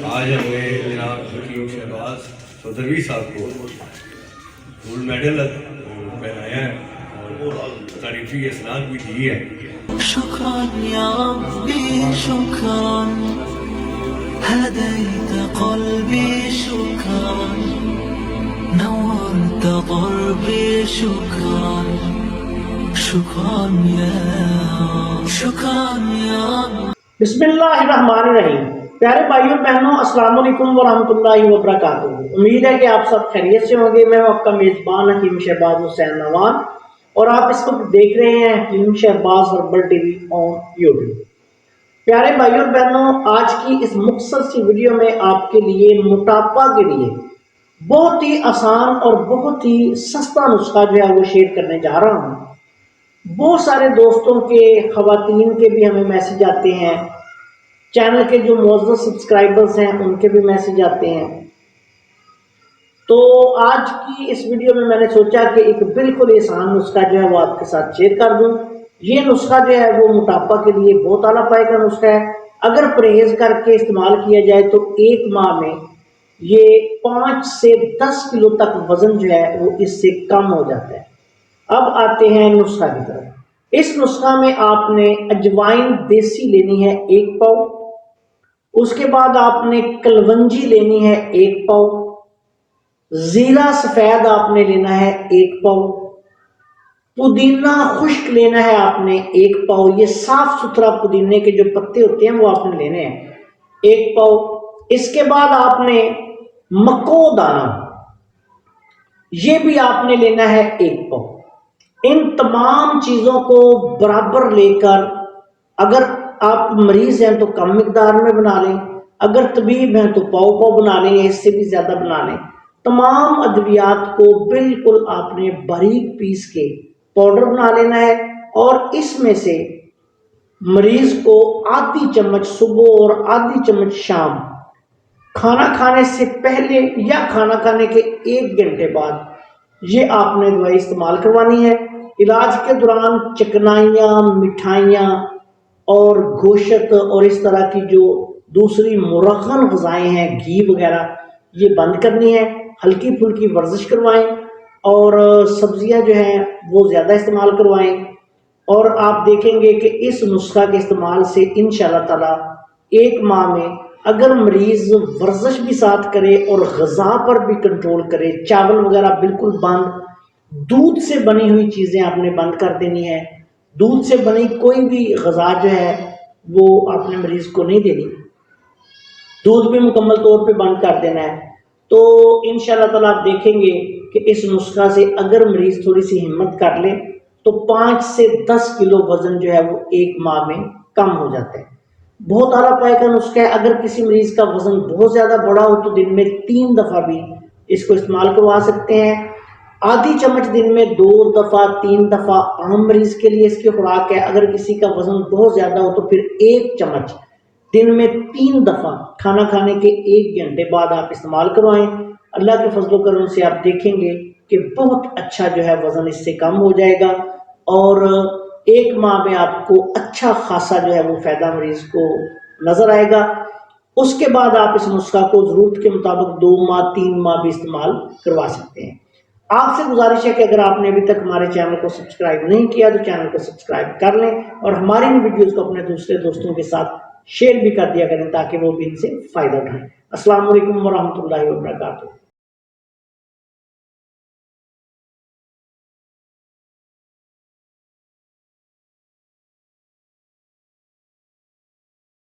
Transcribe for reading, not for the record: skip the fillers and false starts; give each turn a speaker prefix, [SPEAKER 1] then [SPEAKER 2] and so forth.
[SPEAKER 1] آج ہمیں جناب حکیم شہباز چودھری صاحب کو گولڈ میڈل پہنایا ہے اور تعریفی اسناد بھی دی ہے.
[SPEAKER 2] شكرا يا ربي شكرا هديت قلبي شكرا نورت ضربي شكرا شكرا يا رب.
[SPEAKER 3] بسم اللہ الرحمن الرحیم. پیارے بھائیوں بہنوں، السلام علیکم ورحمۃ اللہ وبرکاتہ. امید ہے کہ آپ سب خیریت سے ہوں گے. میں آپ کا میزبان حکیم شہباز حسین نوان اور آپ اس وقت دیکھ رہے ہیں حکیم Shahbaz herbal T V on YouTube. پیارے بھائیوں بہنوں، آج کی اس مختصر سی ویڈیو میں آپ کے لیے موٹاپا کے لیے بہت ہی آسان اور بہت ہی سستا نسخہ جو ہے وہ شیئر کرنے جا رہا ہوں. بہت سارے دوستوں کے، خواتین کے بھی ہمیں میسج آتے ہیں، چینل کے جو معزز سبسکرائبرز ہیں ان کے بھی میسج آتے ہیں. تو آج کی اس ویڈیو میں نے سوچا کہ ایک بالکل آسان نسخہ جو ہے وہ آپ کے ساتھ شیئر کر دوں. یہ نسخہ جو ہے وہ موٹاپا کے لیے بہت اعلیٰ پائے کا نسخہ ہے. اگر پرہیز کر کے استعمال کیا جائے تو ایک ماہ میں یہ 5 سے 10 کلو تک وزن جو ہے وہ اس سے کم ہو جاتا ہے. اب آتے ہیں نسخہ کی طرف. اس نسخہ میں آپ نے اجوائن دیسی لینی ہے 1 پاؤ. اس کے بعد آپ نے کلونجی لینی ہے 1 پاؤ. زیرہ سفید آپ نے لینا ہے 1 پاؤ. پودینہ خشک لینا ہے آپ نے 1 پاؤ. یہ صاف ستھرا پودینے کے جو پتے ہوتے ہیں وہ آپ نے لینے ہیں 1 پاؤ. اس کے بعد آپ نے مکو دانہ، یہ بھی آپ نے لینا ہے 1 پاؤ. ان تمام چیزوں کو برابر لے کر، اگر آپ مریض ہیں تو کم مقدار میں بنا لیں، اگر طبیب ہیں تو پاؤ پاؤ بنا لیں یا اس سے بھی زیادہ بنا لیں. تمام ادویات کو بالکل آپ نے باریک پیس کے پاؤڈر بنا لینا ہے اور اس میں سے مریض کو آدھی چمچ صبح اور آدھی چمچ شام، کھانا کھانے سے پہلے یا کھانا کھانے کے 1 گھنٹے بعد یہ آپ نے دوائی استعمال کروانی ہے. علاج کے دوران چکنائیاں، مٹھائیاں اور گوشت اور اس طرح کی جو دوسری مرغن غذائیں ہیں، گھی وغیرہ، یہ بند کرنی ہے. ہلکی پھلکی ورزش کروائیں اور سبزیاں جو ہیں وہ زیادہ استعمال کروائیں. اور آپ دیکھیں گے کہ اس نسخہ کے استعمال سے انشاءاللہ تعالی 1 ماہ میں اگر مریض ورزش بھی ساتھ کرے اور غذا پر بھی کنٹرول کرے، چاول وغیرہ بالکل بند، دودھ سے بنی ہوئی چیزیں آپ نے بند کر دینی ہے. دودھ سے بنی کوئی بھی غذا جو ہے وہ آپ نے مریض کو نہیں دینی، دودھ بھی مکمل طور پہ بند کر دینا ہے. تو انشاءاللہ تعالیٰ آپ دیکھیں گے کہ اس نسخہ سے اگر مریض تھوڑی سی ہمت کر لے تو 5 سے 10 کلو وزن جو ہے وہ 1 ماہ میں کم ہو جاتا ہے. بہت اعلیٰ پائے کا نسخہ ہے. اگر کسی مریض کا وزن بہت زیادہ بڑا ہو تو دن میں 3 دفعہ بھی اس کو استعمال کروا سکتے ہیں. آدھی چمچ دن میں 2 دفعہ 3 دفعہ عام مریض کے لیے اس کی خوراک ہے. اگر کسی کا وزن بہت زیادہ ہو تو پھر 1 چمچ دن میں 3 دفعہ کھانا کھانے کے 1 گھنٹے بعد آپ استعمال کروائیں. اللہ کے فضل و کرم سے آپ دیکھیں گے کہ بہت اچھا جو ہے وزن اس سے کم ہو جائے گا اور 1 ماہ میں آپ کو اچھا خاصا جو ہے وہ فائدہ مریض کو نظر آئے گا. اس کے بعد آپ اس نسخہ کو ضرورت کے مطابق 2 ماہ 3 ماہ بھی استعمال کروا سکتے ہیں. آپ سے گزارش ہے کہ اگر آپ نے ابھی تک ہمارے چینل کو سبسکرائب نہیں کیا تو چینل کو سبسکرائب کر لیں اور ہماری ویڈیوز کو اپنے دوسرے دوستوں کے ساتھ شیئر بھی کر دیا کریں تاکہ وہ بھی ان سے فائدہ اٹھائیں. السلام علیکم ورحمۃ اللہ وبرکاتہ.